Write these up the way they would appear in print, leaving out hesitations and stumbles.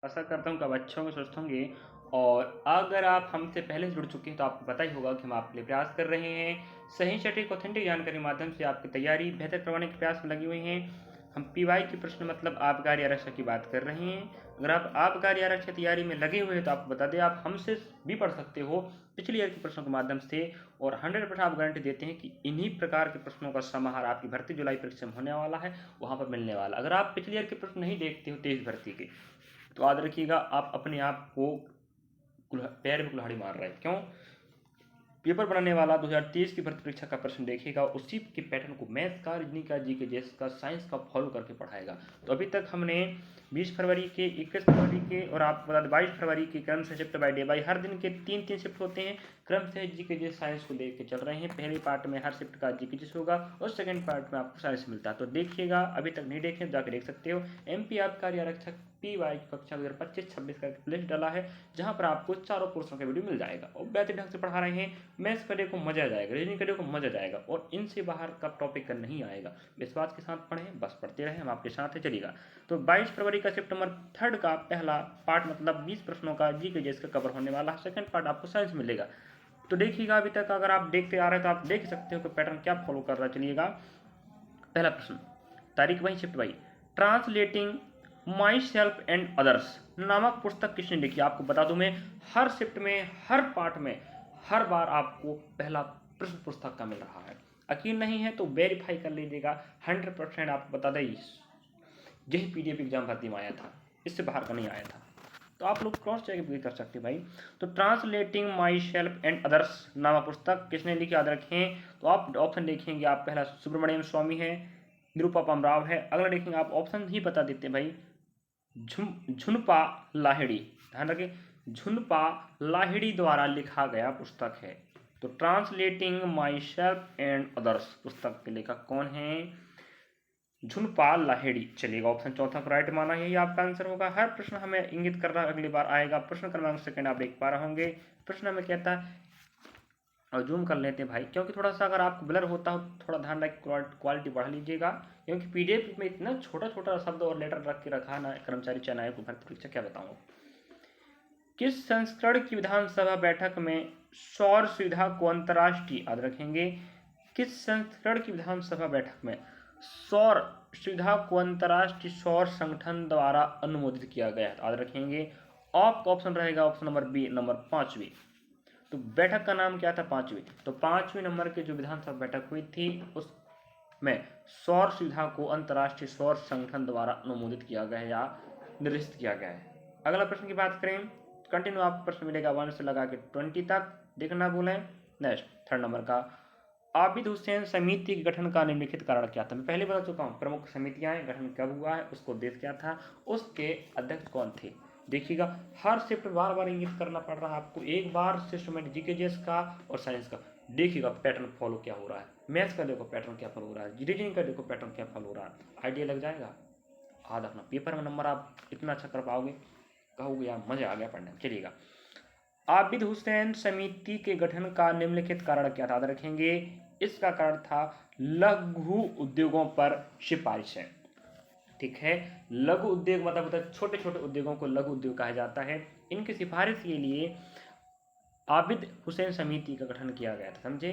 आशा करता हूँ कि आप अच्छे होंगे, स्वस्थ होंगे। और अगर आप हमसे पहले से जुड़ चुके हैं तो आपको पता ही होगा कि हम आपके लिए प्रयास कर रहे हैं सही, सटीक, ऑथेंटिक जानकारी के माध्यम से आपकी तैयारी बेहतर करवाने के प्रयास में लगे हुए हैं। हम पीवाई के प्रश्न मतलब आबकारी आरक्षक की बात कर रहे हैं। अगर आप आबकारी आरक्षक तैयारी में लगे हुए हैं तो आपको बता दें आप हमसे भी पढ़ सकते हो पिछले ईयर के प्रश्नों के माध्यम से। और 100% आप गारंटी देते हैं कि इन्हीं प्रकार के प्रश्नों का समाहार आपकी भर्ती जुलाई परीक्षा में होने वाला है, वहाँ पर मिलने वाला। अगर आप पिछले ईयर के प्रश्न नहीं देखते हो 23 भर्ती के तो याद रखिएगा आप अपने आप को पैर में कुल्हाड़ी मार रहे हैं। क्यों? पेपर बनाने वाला 2023 की भर्ती परीक्षा का प्रश्न देखेगा, उसी के पैटर्न को मैथ्स का, रीजनिंग का, जीके जीएस का, साइंस का फॉलो करके पढ़ाएगा। तो अभी तक हमने 20 फरवरी के, 21 फरवरी के और आपको बता दें 22 फरवरी के क्रम से shift by day by her दिन के 3-3 शिफ्ट होते हैं। क्रम से जीके जीएस साइंस को लेकर चल रहे हैं। पहले पार्ट में हर शिफ्ट का जीके जीएस होगा और सेकंड पार्ट में आपको साइंस मिलता है। तो देखिएगा, अभी तक नहीं देखें जाकर देख सकते हो। एमपी आबकारी आरक्षक पीवाई की कक्षा 2025-26 का लिस्ट डाला है, जहां पर आपको चारों कोर्सों का वीडियो मिल जाएगा और बेहतर ढंग से पढ़ा रहे हैं। मैथ्स करे को मजा आ जाएगा, रीजनिंग करे को मजा जाएगा और इनसे बाहर का टॉपिक का नहीं आएगा। विश्वास के साथ पढ़ें, बस पढ़ते रहें, हम आपके साथ है, चलिएगा। तो 22 फरवरी का शिफ्ट नंबर 3 का पहला पार्ट मतलब 20 प्रश्नों का जीके जीएस का कवर होने वाला है। सेकंड पार्ट आपको साइंस मिलेगा। तो देखिएगा, अभी तक अगर आप देखते आ रहे हैं तो आप देख सकते हो कि पैटर्न क्या फॉलो कर रहा है। चलिएगा, पहला प्रश्न, तारीख वही, शिफ्ट वही। Translating my self and others नामक पुस्तक किसने लिखी? आपको बता दूं मैं, हर शिफ्ट में, हर पार्ट में, हर बार आपको पहला प्रश्न पुस्तक का मिल रहा है। यकीन नहीं है तो वेरीफाई कर लीजिएगा। 100% आपको बता दें यही पीडीएफ एग्जाम भर्ती में आया था, इससे बाहर का नहीं आया था। तो आप लोग क्रॉस चेक भी कर सकते हैं भाई। तो translating my self and others नामक पुस्तक किसने लिखी, याद रखें। तो आप ऑप्शन देखेंगे, आप पहला सुब्रमण्यम स्वामी है, निरुपम राव है। अगला देखेंगे, आप ऑप्शन ही बता देते हैं भाई, झुनपा लाहिड़ी, ध्यान रखें, झुनपा लाहिड़ी द्वारा लिखा गया पुस्तक है। तो translating my self and others पुस्तक के लेखक कौन है? झुनपा लाहिड़ी। चलिएगा, ऑप्शन चौथा को राइट माना, यही आपका आंसर होगा। हर प्रश्न हमें इंगित कर रहा है अगली बार आएगा। प्रश्न क्रमांक सेकंड आप देख पा रहे होंगे। प्रश्न हमें कहता है, और जूम कर लेते हैं भाई, क्योंकि थोड़ा सा अगर आपको ब्लर होता हो थोड़ा ध्यान रख, क्वालिटी बढ़ा लीजिएगा, क्योंकि पीडीएफ में इतना छोटा छोटा शब्द और लेटर रख के रखा ना कर्मचारी चयन आयोग को भर्ती परीक्षा, क्या बताऊँ। किस संस्करण की विधानसभा बैठक में सौर सुविधा को अंतर्राष्ट्रीय, याद रखेंगे, किस संस्करण की विधानसभा बैठक में सौर सुविधा को अंतर्राष्ट्रीय सौर संगठन द्वारा अनुमोदित किया गया है? याद रखेंगे। आपका ऑप्शन रहेगा ऑप्शन नंबर बी, नंबर 5वीं। तो बैठक का नाम क्या था? 5वीं। तो 5वीं नंबर की जो विधानसभा बैठक हुई थी उसमें सौर सुविधा को अंतर्राष्ट्रीय सौर संगठन द्वारा अनुमोदित किया गया है या निर्दिष्ट किया गया है। अगला प्रश्न की बात करें, कंटिन्यू आपको प्रश्न मिलेगा 1 से लगा के 20 तक, देखना भूलें। नेक्स्ट, 3rd नंबर का, आबिद हुसैन समिति के गठन का निम्नलिखित कारण क्या था? मैं पहले बता चुका हूँ, प्रमुख समितियां गठन कब हुआ है, उसको उद्देश्य क्या था, उसके अध्यक्ष कौन थे। देखिएगा, हर शिफ्ट बार बार इंगित करना पड़ रहा है आपको, एक बार सिस्टमेटिक जीके जीएस का और साइंस का। देखिएगा पैटर्न फॉलो क्या हो रहा है, मैथ्स का देखो पैटर्न क्या फॉलो हो रहा है, रीजनिंग का देखो पैटर्न क्या फॉलो हो रहा है, आइडिया लग जाएगा। आज अपना पेपर में नंबर आप इतना अच्छा कर पाओगे, कहोगे यार मजा आ गया पढ़ने में। चलिएगा, आबिद हुसैन समिति के गठन का निम्नलिखित कारण क्या था? याद रखेंगे, इसका कारण था लघु उद्योगों पर सिफारिशें। ठीक है, लघु उद्योग मतलब होता है छोटे छोटे उद्योगों को लघु उद्योग कहा जाता है। इनकी सिफारिश के लिए आबिद हुसैन समिति का गठन किया गया था, समझे।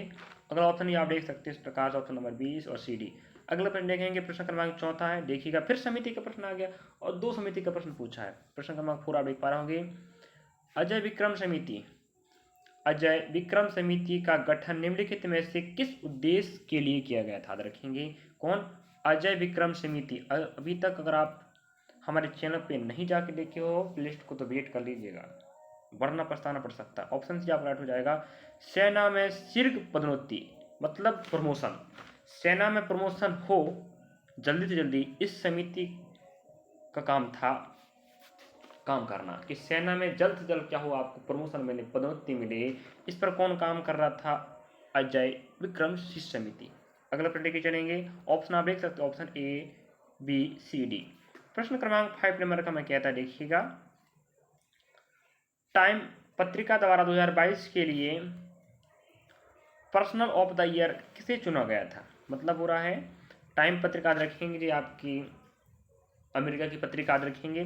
अगला ऑप्शन ये आप देख सकते हैं इस प्रकार से, ऑप्शन नंबर 20 और सी डी। अगला प्रश्न देखेंगे, प्रश्न क्रमांक 4 है। देखिएगा, फिर समिति का प्रश्न आ गया और 2 समिति का प्रश्न पूछा है। प्रश्न क्रमांक 4 आप देख पा रहे होंगे, अजय विक्रम समिति, अजय विक्रम समिति का गठन निम्नलिखित में से किस उद्देश्य के लिए किया गया था? याद रखेंगे, कौन? अजय विक्रम समिति। अभी तक अगर आप हमारे चैनल पे नहीं जाके देखे हो प्लेलिस्ट को तो वेट कर लीजिएगा, वरना पछताना पड़ सकता है। ऑप्शन सी आपका राइट हो जाएगा, सेना में शीघ्र पदोन्नति मतलब प्रमोशन, सेना में प्रमोशन हो जल्दी से जल्दी, इस समिति का काम था काम करना कि सेना में जल्द से जल्द क्या हो, आपको प्रमोशन मिले, पदोन्नति मिले। इस पर कौन काम कर रहा था? अजय विक्रम समिति। अगला प्रश्न के चलेंगे, ऑप्शन आप देख सकते हो, option A B C D. प्रश्न क्रमांक 5 नंबर का मैं कहता है, देखिएगा, टाइम पत्रिका द्वारा 2022 के लिए पर्सनल ऑफ द ईयर किसे चुना गया था? मतलब हो रहा है, टाइम पत्रिका रखेंगे जी आपकी अमेरिका की पत्रिका याद रखेंगे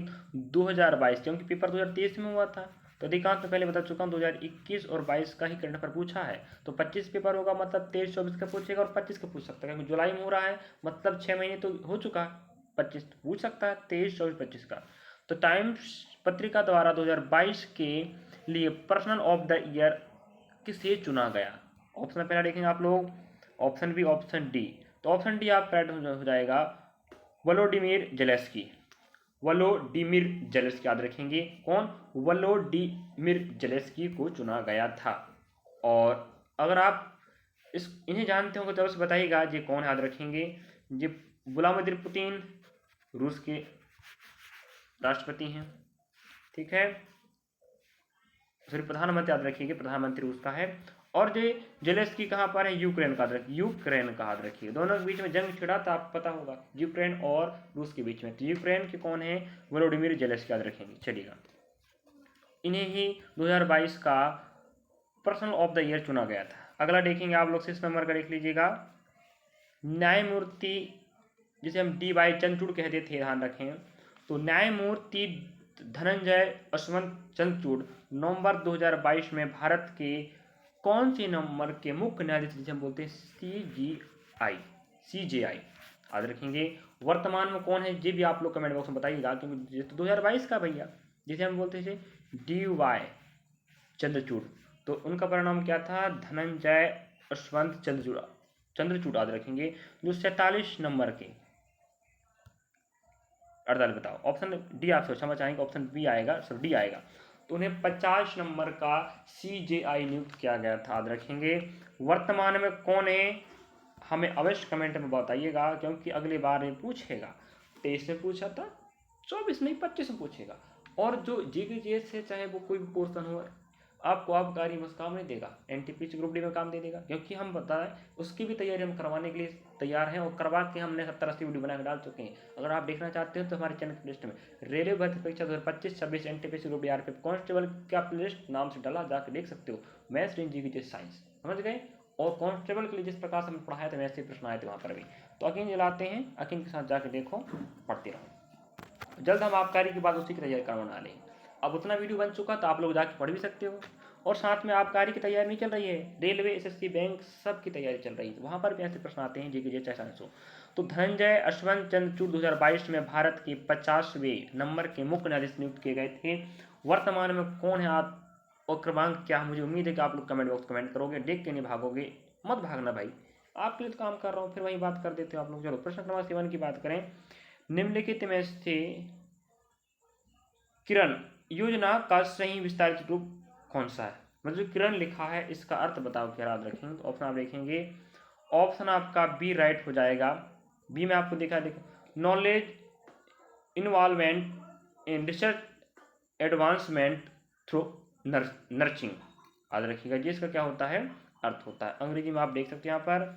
2022, क्योंकि पेपर 2023 में हुआ था, तो अधिकांश में पहले बता चुका हूँ 2021 और 22 का ही करंट अफेयर पूछा है। तो 25 पेपर होगा, मतलब 23-24 का पूछेगा और 25 का पूछ सकता है, क्योंकि जुलाई में हो रहा है, मतलब 6 महीने तो हो चुका है, 25 पूछ सकता है, 23, 24, 25 का। तो टाइम्स पत्रिका द्वारा 2022 के लिए पर्सन ऑफ द ईयर किसे चुना गया? ऑप्शन पहला देखेंगे आप लोग, ऑप्शन बी, ऑप्शन डी। तो ऑप्शन डी आप करेक्ट हो जाएगा, वोलोडिमिर जेलेंस्की। वोलोडिमिर जेलेंस्की याद रखेंगे, कौन? वोलोडिमिर जेलेंस्की को चुना गया था। और अगर आप इन्हें जानते होंगे तो अवश्य बताइएगा ये कौन याद रखेंगे। ये व्लादिमीर पुतिन रूस के राष्ट्रपति हैं, ठीक है, सॉरी प्रधानमंत्री याद रखिएगा, प्रधानमंत्री रूस का है। और जो जेलेंस्की कहाँ पर है? यूक्रेन का, यूक्रेन का याद रखिए। दोनों के बीच में जंग छिड़ा था, आपको पता होगा, यूक्रेन और रूस के बीच में। तो यूक्रेन के कौन है? वोलोडिमिर जेलेंस्की याद रखेंगे। चलिएगा, इन्हें ही 2022 का पर्सन ऑफ द ईयर चुना गया था। अगला देखेंगे आप लोग 6 नंबर का, देख लीजिएगा, न्यायमूर्ति जिसे हम डी वाई चंद्रचूड़ कहते थे, ध्यान रखें। तो न्यायमूर्ति धनंजय अश्वंत चंद्रचूड़ नवंबर 2022 में भारत के कौन से नंबर के मुख्य न्यायाधीश, जिसे हम बोलते हैं सीजेआई याद रखेंगे। वर्तमान में कौन है ये भी आप लोग कमेंट बॉक्स में बताइएगा, क्योंकि 2022 का भैया, जिसे हम बोलते थे डी.वाई चंद्रचूड़, तो उनका परिणाम क्या था? धनंजय अश्वंत चंद्रचूड़ याद रखेंगे, जो 47 नंबर के 48, बताओ ऑप्शन डी आप क्षमा चाहेंगे, ऑप्शन बी आएगा, सर डी आएगा। तो उन्हें 50 नंबर का सीजेआई नियुक्त किया गया था, याद रखेंगे। वर्तमान में कौन है, हमें अवश्य कमेंट में बताइएगा, क्योंकि अगली बार ये पूछेगा। 23 में पूछा था, 24 नहीं 25 में पूछेगा। और जो जीके से चाहे वो कोई भी पोर्सन हो, आपको आबकारी बस काम नहीं देगा, एनटीपीसी ग्रुप डी में काम दे देगा, क्योंकि हम बताएं उसकी भी तैयारी हम करवाने के लिए तैयार हैं, और करवा के हमने 70-80 वीडियो बना के डाल चुके हैं। अगर आप देखना चाहते हैं तो हमारे चैनल प्लेलिस्ट में रेलवे भर्ती परीक्षा 2025-26 NTPC group D RPF constable का प्लेलिस्ट नाम से डाला, जाकर देख सकते हो। मैथ्स, जीके, साइंस, समझ गए। और कांस्टेबल के लिए जिस प्रकार से हमने पढ़ाया था वैसे प्रश्न आए थे वहाँ पर भी। तो यकीन दिलाते हैं, यकीन के साथ जाकर देखो, पढ़ते रहो। जल्द हम आबकारी की बात उसी की तैयारी करवाना लें। अब उतना वीडियो बन चुका तो आप लोग जाके पढ़ भी सकते हो। और साथ में आबकारी की तैयारी नहीं चल रही है, रेलवे, एसएससी, बैंक, सब की तैयारी चल रही है, वहाँ पर भी ऐसे प्रश्न आते हैं जीके चाहे साइंस हो। तो धनंजय अश्वंत चंद्रचूड़ 2022 में भारत के 50वें नंबर के मुख्य न्यायाधीश नियुक्त किए गए थे। वर्तमान में कौन है आप, और क्रमांक क्या? मुझे उम्मीद है कि आप लोग कमेंट बॉक्स कमेंट करोगे, देख के नहीं भागोगे, मत भागना भाई, आपके लिए तो काम कर रहा हूँ, फिर वही बात कर देते हो आप लोग। चलो प्रश्न क्रमांक 7 की बात करें। निम्नलिखित में से किरण योजना का सही विस्तारित रूप कौन सा है? मतलब किरण लिखा है, इसका अर्थ बताओ क्या, याद रखेंगे। तो ऑप्शन आप देखेंगे, ऑप्शन आपका बी राइट हो जाएगा। बी में आपको देखो, knowledge involvement in research advancement through nurturing, याद रखिएगा जी, इसका क्या होता है, अर्थ होता है। अंग्रेजी में आप देख सकते हैं यहाँ पर,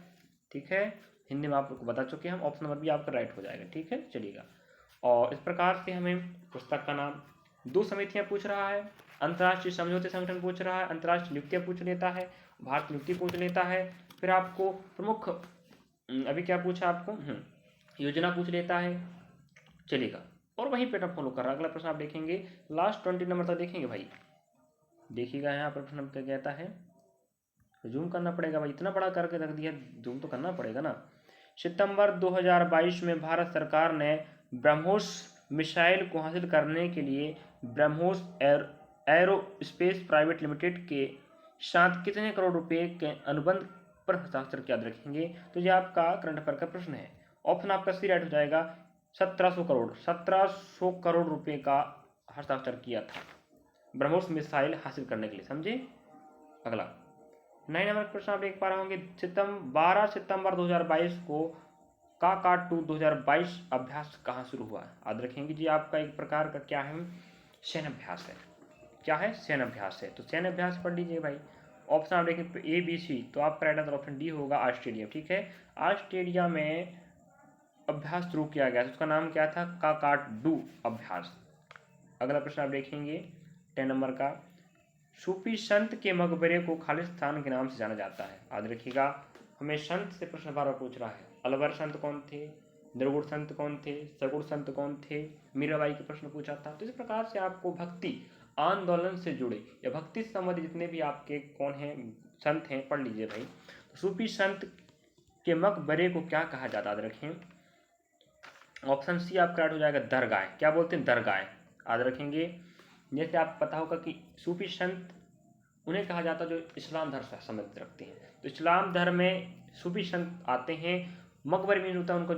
ठीक है, हिंदी में आप लोग को बता चुके हैं हम, ऑप्शन नंबर बी आपका राइट हो जाएगा, ठीक है। चलिएगा, और इस प्रकार से हमें पुस्तक का नाम, 2 समितियाँ पूछ रहा है, अंतर्राष्ट्रीय समझौते संगठन पूछ रहा है, अंतर्राष्ट्रीय नियुक्तियाँ पूछ लेता है, भारत नियुक्ति पूछ लेता है, फिर आपको प्रमुख अभी क्या पूछा आपको, योजना पूछ लेता है। चलिएगा, और वही पैटर्न फॉलो कर रहा है। अगला प्रश्न आप देखेंगे, लास्ट 20 नंबर तक देखेंगे भाई, देखिएगा यहाँ पर प्रश्न क्या कहता है, जूम करना पड़ेगा भाई, इतना बड़ा करके रख दिया, जूम तो करना पड़ेगा ना। सितंबर 2022 में भारत सरकार ने ब्रह्मोस मिसाइल को हासिल करने के लिए ब्रह्मोस एरोस्पेस प्राइवेट लिमिटेड के साथ कितने करोड़ रुपए के अनुबंध पर हस्ताक्षर किया, याद रखेंगे। तो ये आपका करंट अफेयर का प्रश्न है। ऑप्शन आपका सी राइट हो जाएगा, 1700 करोड़ रुपए का हस्ताक्षर किया था ब्रह्मोस मिसाइल हासिल करने के लिए, समझे। अगला 9 नंबर प्रश्न आप देख पा रहे होंगे, 12 सितंबर 2022 को काकाटू 2022 अभ्यास कहाँ शुरू हुआ, याद रखेंगे जी। आपका एक प्रकार का क्या है, सैन्य अभ्यास है। क्या है? सैन्य अभ्यास है। तो सैन्य अभ्यास पढ़ लीजिए भाई। ऑप्शन आप देखें ए बी सी, तो आपका राइट आंसर ऑप्शन डी होगा, ऑस्ट्रेलिया, ठीक है। ऑस्ट्रेलिया में अभ्यास शुरू किया गया, उसका नाम क्या था, काकाटू अभ्यास। अगला प्रश्न आप देखेंगे 10 नंबर का, सूफी संत के मकबरे को खालिस्तान के नाम से जाना जाता है, याद रखिएगा। हमें संत से प्रश्न बार बार पूछ रहा है। अलवर संत कौन थे, निर्गुण संत कौन थे, सगुण संत कौन थे, मीराबाई के प्रश्न पूछा था। तो इस प्रकार से आपको भक्ति आंदोलन से जुड़े या भक्ति से संबंधित जितने भी आपके कौन हैं संत हैं पढ़ लीजिए भाई। तो सूफी संत के मकबरे को क्या कहा जाता है, याद रखें। ऑप्शन सी आपका राइट हो जाएगा दरगाह। क्या बोलते हैं, दरगाह, याद रखेंगे। जैसे आप पता होगा कि सूफी संत उन्हें कहा जाता है जो इस्लाम धर्म से संबंधित रखते हैं। तो इस्लाम धर्म में सूफी संत आते हैं। मकबरे में होता है उनको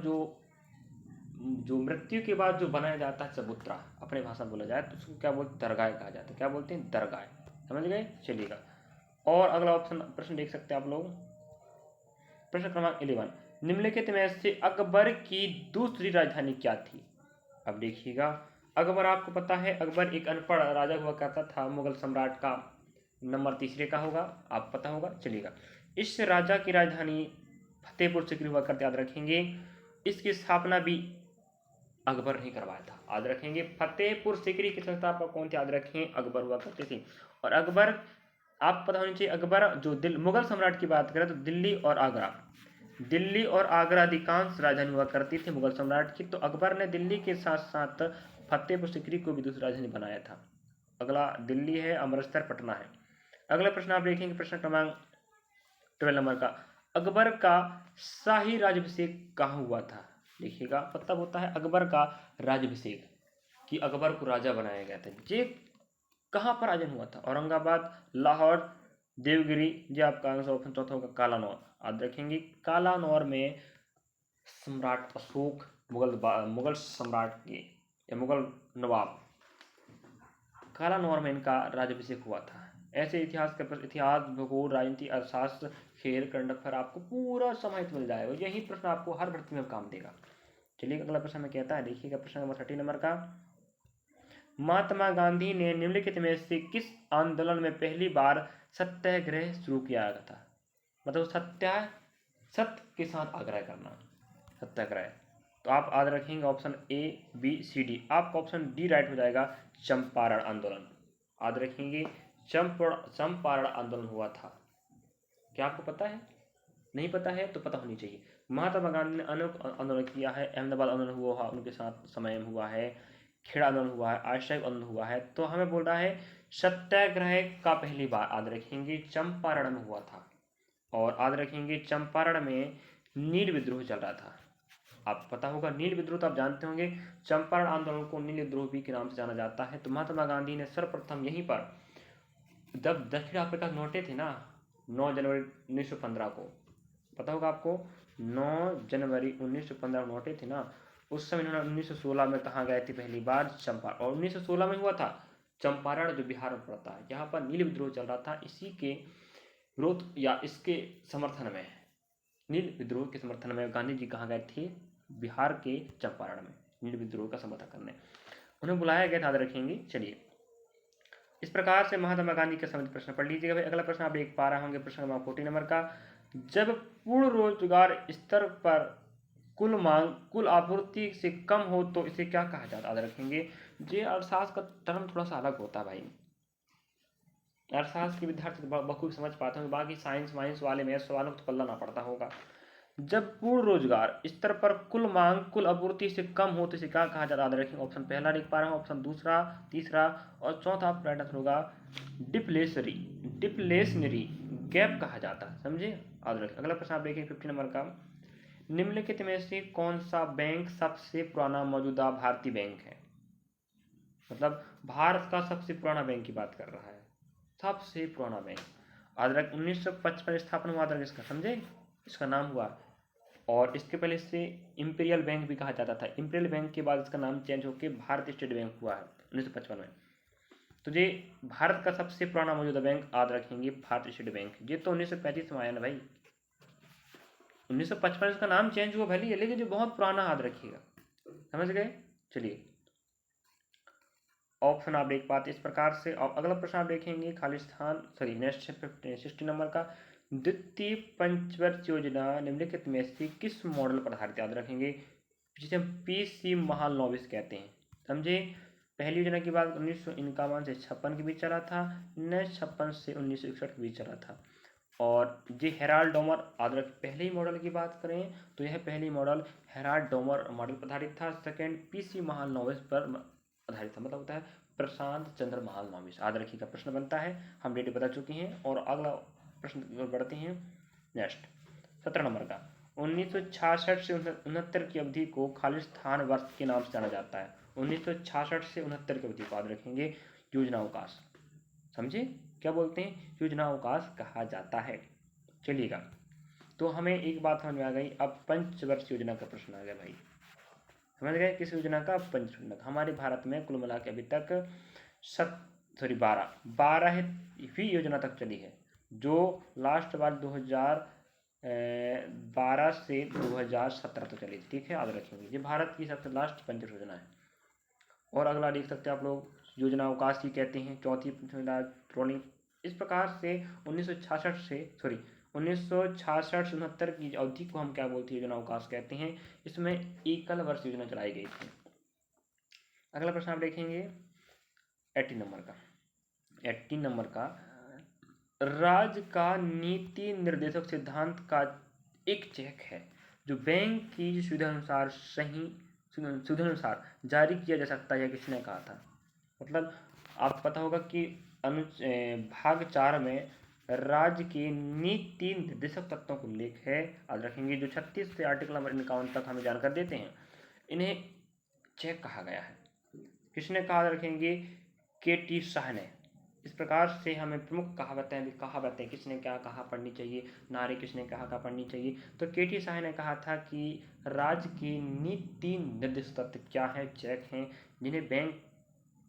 जो मृत्यु के बाद जो बनाया जाता है चबूतरा, अपने भाषा में बोला जाए तो उसको क्या बोलते हैं, दरगाह कहा जाता है। क्या बोलते हैं, दरगाह। समझ गए, चलिएगा। और अगला ऑप्शन प्रश्न देख सकते हैं आप लोग। प्रश्न क्रमांक 11, निम्नलिखित में से अकबर की दूसरी राजधानी क्या थी। अब देखिएगा, अकबर आपको पता है अकबर एक अनपढ़ राजा हुआ करता था, मुगल सम्राट का नंबर तीसरे का होगा, आप पता होगा। चलिएगा, इस राजा की राजधानी फतेहपुर सीकरी हुआ करते, याद रखेंगे। इसकी स्थापना भी अकबर ने करवाया था, याद रखेंगे। फतेहपुर सीकरी के संस्थापक कौन थे, याद रखें, अकबर हुआ करते थे। और अकबर आप पता होनी चाहिए, अकबर जो मुगल सम्राट की बात करें तो दिल्ली और आगरा अधिकांश राजधानी हुआ करती थी मुगल सम्राट की। तो अकबर ने दिल्ली के साथ साथ फतेहपुर सीकरी को भी दूसरी राजधानी बनाया था। अगला दिल्ली है, अमृतसर पटना है। अगला प्रश्न आप देखेंगे, प्रश्न क्रमांक 12 नंबर का, अकबर का शाही राज्याभिषेक कहाँ हुआ था। देखिएगा, मतलब होता है अकबर का राज्याभिषेक कि अकबर को राजा बनाया गया था, ये कहाँ पर आयोजन हुआ था। औरंगाबाद, लाहौर, देवगिरी। ये आपका आंसर ऑप्शन चौथा होगा कालानौर, याद रखेंगे। कालानौर में सम्राट अशोक मुगल सम्राट के या मुगल नवाब कालानौर में इनका राज्याभिषेक हुआ था। ऐसे इतिहास का इतिहास, भूगोल, राजनीति, अर्थशास्त्र, खेल, करंट अफेयर आपको पूरा समाहित मिल जाएगा। यही प्रश्न आपको हर भर्ती में काम देगा। चलिए अगला प्रश्न में कहता है, देखिएगा प्रश्न नंबर 30 नंबर का, महात्मा गांधी ने निम्नलिखित में से किस आंदोलन में पहली बार सत्याग्रह शुरू किया था। मतलब सत्य के साथ आग्रह करना, सत्याग्रह। तो आप याद रखेंगे option A B C D. आपका ऑप्शन डी राइट हो जाएगा, चंपारण आंदोलन। याद रखेंगे, चंपारण आंदोलन हुआ था। क्या आपको पता है, नहीं पता है तो पता होनी चाहिए। महात्मा गांधी ने अनेक आंदोलन किया है। अहमदाबाद आंदोलन हुआ उनके साथ समय में हुआ है, खेड़ा आंदोलन हुआ है, आश्रय आंदोलन हुआ है। तो हमें बोल रहा है सत्याग्रह का पहली बार, याद रखेंगे, चंपारण में हुआ था। और याद रखेंगे चंपारण में नील विद्रोह चल रहा था। आप पता होगा नील विद्रोह तो आप जानते होंगे, चंपारण आंदोलन को नील विद्रोह भी के नाम से जाना जाता है। तो महात्मा गांधी ने सर्वप्रथम यहीं पर, जब दक्षिण अफ्रीका लौटे थे ना 9 जनवरी 1915 को, पता होगा आपको, 9 जनवरी 1915 लौटे थे ना, उस समय उन्होंने 1916 में कहाँ गए थे पहली बार, चंपारण। और 1916 में हुआ था चंपारण, जो बिहार में पड़ता है। यहाँ पर नील विद्रोह चल रहा था। इसी के विरोध या इसके समर्थन में, नील विद्रोह के समर्थन में गांधी जी कहाँ गए थे, बिहार के चंपारण में नील विद्रोह का समर्थन करने उन्हें बुलाया गया था, याद रखेंगे। चलिए, इस प्रकार से महात्मा गांधी के संबंधित प्रश्न पढ़ लीजिएगा भाई। अगला प्रश्न आप देख पा रहे होंगे, प्रश्न नंबर 40 नंबर का, जब पूर्ण रोजगार स्तर पर कुल आपूर्ति से कम हो तो इसे क्या कहा जाता है, याद रखेंगे। ये अर्थशास्त्र का टर्म थोड़ा सा अलग होता है भाई। अर्थशास्त्र के विद्यार्थी बखूबी समझ पाते होंगे, बाकी साइंस वाइंस वाले मैथ्स वालों को तो पल्ला ना पड़ता होगा। जब पूर्ण रोजगार स्तर पर कुल आपूर्ति से कम हो तो इसे क्या कहा जाता है, याद रखेंगे। ऑप्शन पहला लिख पा रहे हैं, ऑप्शन दूसरा, तीसरा और चौथा आपका राइट आंसर होगा डिप्लेशनरी गैप कहा जाता है, समझे, याद रखें। अगला प्रश्न आप देखिए 50 नंबर का, निम्नलिखित में से कौन सा बैंक सबसे पुराना मौजूदा भारतीय बैंक है। मतलब भारत का सबसे पुराना बैंक की बात कर रहा है, सबसे पुराना बैंक। याद रख 1955 स्थापना हुआ था इसका, समझे, इसका नाम हुआ। और इसके पहले इसे इंपीरियल बैंक भी कहा जाता था। इंपीरियल बैंक के बाद इसका नाम चेंज होकर भारतीय स्टेट बैंक हुआ है 1955 में। तो ये भारत का सबसे पुराना मौजूदा बैंक, याद रखेंगे, भारतीय स्टेट बैंक। ये तो 1935 में आया ना भाई, 1955 इसका नाम चेंज हुआ भले, लेकिन जो बहुत पुराना, याद रखिएगा, समझ गए। चलिए, ऑप्शन आप देख पाते इस प्रकार से। और अगला प्रश्न आप देखेंगे, खालिस्तान नेक्स्ट 60 नंबर का, द्वितीय पंचवर्ष योजना निम्नलिखित में से किस मॉडल पर आधारित, याद रखेंगे, जिसे हम पीसी महालनोबिस कहते हैं, समझे। पहली योजना की बात 1951 से 56 के बीच चला था, 1956 से 1961 के बीच चला था। और ये हेराल्ड डोमर आधारित पहले ही मॉडल की बात करें तो यह पहली मॉडल हेराल्ड डोमर मॉडल पर आधारित था। सेकंड पीसी महालनोबिस पर आधारित था, मतलब होता है प्रशांत चंद्र महालनोबिस। याद रखिएगा, प्रश्न बनता है, हम डेट बता चुके हैं। और अगला प्रश्न की ओर बढ़ते हैं। नेक्स्ट 17 नंबर का, 1966 से 69 की अवधि को खालिस्तान वर्ष के नाम से जाना जाता है। 1966 से 69 की अवधि को याद रखेंगे, योजनावकाश। समझे क्या बोलते हैं, योजनावकाश कहा जाता है। चलिएगा, तो हमें एक बात समझ में आ गई। अब पंचवर्ष योजना का प्रश्न आ गया भाई। समझ गए किस योजना का, पंच योजना। हमारे भारत में कुल मिला के अभी तक 12वीं योजना तक चली है, जो लास्ट बार 2012 से 2017 तक चली थी। ठीक है, याद रखेंगे, ये भारत की सबसे लास्ट पंच योजना है। और अगला देख सकते हैं आप लोग, योजना अवकाश की कहते हैं, चौथी ट्रोलिंग। इस प्रकार से 1966 से 69 की अवधि को हम क्या बोलते हैं, योजना अवकाश कहते हैं। इसमें एकल वर्ष योजना चलाई गई थी। अगला प्रश्न आप देखेंगे 18 नंबर का, राज्य का नीति निर्देशक सिद्धांत का एक चेक है जो बैंक की सुविधा अनुसार जारी किया जा सकता है, किसने कहा था। मतलब आपको पता होगा कि भाग 4 में राज्य के नीति निर्देशक तत्वों को उल्लेख है, याद रखेंगे, जो 36 से आर्टिकल नंबर 51 तक हमें जानकारी देते हैं। इन्हें चेक कहा गया है, किसने कहा, रखेंगे के.टी. शाह ने। इस प्रकार से हमें प्रमुख कहावतें किसने क्या कहा पढ़नी चाहिए, नारे किसने कहा पढ़नी चाहिए। तो के.टी. शाह ने कहा था कि राज्य की नीति निर्देशक तत्व क्या है, चेक हैं, जिन्हें बैंक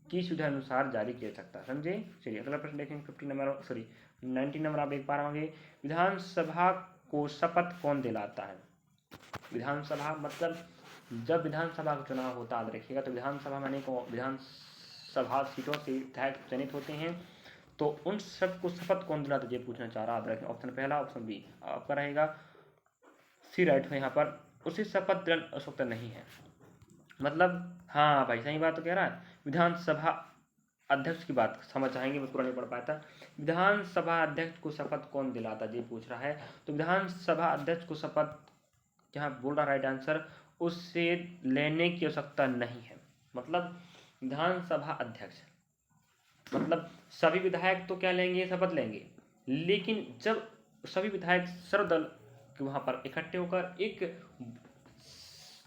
की सुविधा अनुसार जारी किया जा सकता है। समझे। चलिए अगला प्रश्न देखेंगे 19 नंबर आप देख पा रहे होंगे, विधानसभा को शपथ कौन दिलाता है। विधानसभा मतलब जब विधानसभा का चुनाव होता है, रखिएगा, तो विधानसभा माने को विधानसभा सीटों से विधायक चयनित होते हैं, तो उन सबको शपथ कौन दिलाता है, ये पूछना चाह रहा है। ऑप्शन पहला, ऑप्शन बी आपका रहेगा, सी राइट है यहाँ पर। उसे शपथ दिलाने की आवश्यकता नहीं है। मतलब हाँ भाई, सही बात तो कह रहा है। विधानसभा अध्यक्ष की बात समझ आएंगे, मैं पूरा नहीं पढ़ पाया था। विधानसभा अध्यक्ष को शपथ कौन दिलाता, ये पूछ रहा है। तो विधानसभा अध्यक्ष को शपथ, जहाँ बोल रहा राइट आंसर, उससे लेने की आवश्यकता नहीं है। मतलब विधानसभा अध्यक्ष मतलब सभी विधायक तो क्या लेंगे, शपथ लेंगे, लेकिन जब सभी विधायक सर्वदल के वहाँ पर इकट्ठे होकर एक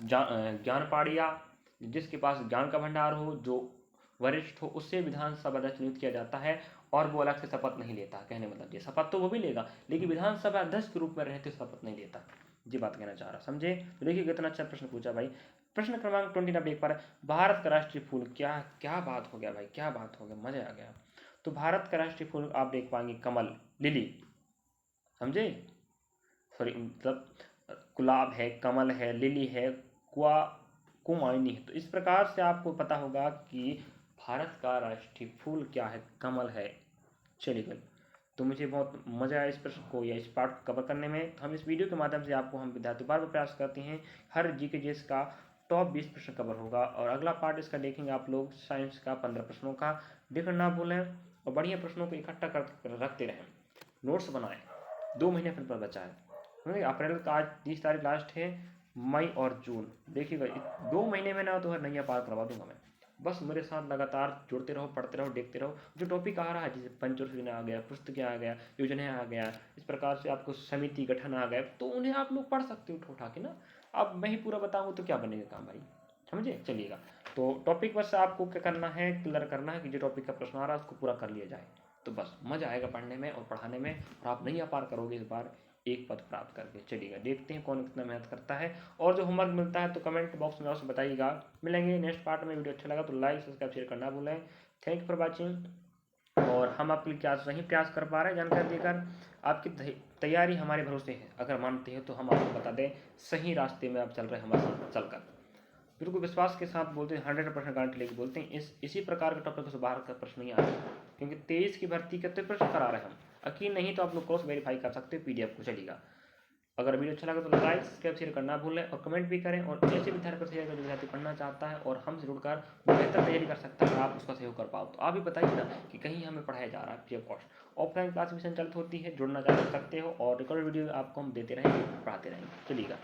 ज्ञान पाड़िया, जिसके पास ज्ञान का भंडार हो, जो वरिष्ठ हो, उससे विधानसभा अध्यक्ष नियुक्त किया जाता है, और वो अलग से शपथ नहीं लेता। कहने मतलब ये, शपथ तो वो भी लेगा, लेकिन विधानसभा अध्यक्ष के रूप में रहते शपथ नहीं लेता। ये बात कहना चाह रहा, समझे। तो देखिए कितना अच्छा प्रश्न पूछा भाई। प्रश्न क्रमांक 20 आप देख पा रहे, भारत का राष्ट्रीय फूल क्या, क्या बात हो गया भाई, क्या बात हो गया, मजा आ गया। तो भारत का राष्ट्रीय फूल आप देख पाएंगे कमल, लिली, समझे, सॉरी मतलब गुलाब है, कमल है, लिली है, कुमायूनी है। तो इस प्रकार से आपको पता होगा कि भारत का राष्ट्रीय फूल क्या है, कमल है। चलिए, तो मुझे बहुत मज़ा आया इस प्रश्न को या इस पार्ट को कवर करने में। तो हम इस वीडियो के माध्यम से आपको हम विद्यार्थी बार बार प्रयास करते हैं हर जीके जीएस का टॉप 20 प्रश्न कवर होगा। और अगला पार्ट इसका देखेंगे आप लोग, साइंस का 15 प्रश्नों का। देखना ना भूलें और बढ़िया प्रश्नों को इकट्ठा कर रखते रहें, नोट्स बनाएं। 2 महीने फिर पर बचा है, अप्रैल का आज 30 तारीख लास्ट है, मई और जून देखिएगा, 2 महीने में ना तो है नैया पार करवा दूंगा मैं। बस मेरे साथ लगातार जुड़ते रहो, पढ़ते रहो, देखते रहो। जो टॉपिक आ रहा है, जैसे पंचवर्ष योजना आ गया, पुस्तकें आ गया, योजना आ गया, इस प्रकार से आपको समिति गठन आ गया, तो उन्हें आप लोग पढ़ सकते हो उठा के ना। अब मैं ही पूरा बताऊँ तो क्या बनेगा काम भाई, समझे। चलिएगा, तो टॉपिक बस आपको क्या करना है, क्लियर करना है कि जो टॉपिक का प्रश्न आ रहा है उसको पूरा कर लिया जाए, तो बस मज़ा आएगा पढ़ने में और पढ़ाने में, और आप नहीं पार करोगे इस बार एक पद प्राप्त करके। चलिएगा, देखते हैं कौन कितना मेहनत करता है। और जो होमवर्क मिलता है तो कमेंट बॉक्स में अवश्य बताइएगा। मिलेंगे नेक्स्ट पार्ट में। वीडियो अच्छा लगा तो लाइक सब्सक्राइब शेयर करना भूलें। Thank you for watching. और हम आपके लिए क्या सही प्रयास कर पा रहे हैं जानकारी देकर, आपकी तैयारी हमारे भरोसे है। अगर मानते हैं तो हम आपको बता दें सही रास्ते में आप चल रहे हैं हमारे साथ चलकर, बिल्कुल विश्वास के साथ बोलते हैं, 100% गारंटी लेके बोलते हैं। इसी प्रकार के टॉपिक से बाहर का प्रश्न नहीं आ रहा, क्योंकि 23 की भर्ती के तो प्रश्न करा रहे हैं हम। यकीन नहीं तो आप लोग क्रॉस वेरीफाई कर सकते हो PDF को। चलिएगा, अगर वीडियो अच्छा लगा तो लाइक सब्सक्राइब शेयर करना भूलें और कमेंट भी करें। और ऐसे विद्यार्थी पर शेयर करें जो विद्यार्थी पढ़ना चाहता है और हमसे जुड़कर बेहतर तैयारी कर सकता है, आप उसका सहयोग कर पाओ। तो आप भी बताइए ना कि कहीं हमें पढ़ाया जा रहा है free of cost. Offline class भी संचालित होती है, जुड़ना चाह सकते हो और रिकॉर्ड वीडियो आपको हम देते रहेंगे, पढ़ाते रहेंगे। चलिएगा,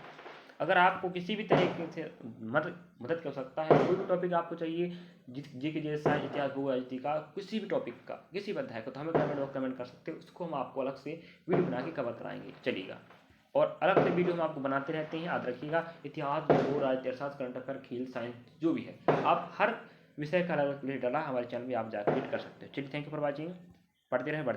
अगर आपको किसी भी तरीके से मदद की आवश्यकता है, कोई भी टॉपिक आपको चाहिए, जी के जैसा इतिहास, भूगोल, राजनीति का, किसी भी टॉपिक का, किसी भी अध्याय का, तो हमें कमेंट बॉक्स कमेंट कर सकते हो, उसको हम आपको अलग से वीडियो बना के कवर कराएंगे। चलिएगा, और अलग से वीडियो हम आपको बनाते रहते हैं, याद रखिएगा। इतिहास, भूगोल, राजनीति, अर्थशास्त्र, करंट अफेयर, खेल, साइंस, जो भी है, आप हर विषय का अलग अलग प्लेलिस्ट डाला हमारे चैनल में, आप जाकर विजिट कर सकते हो। चलिए, थैंक यू फॉर वॉचिंग। पढ़ते रहें, बढ़ते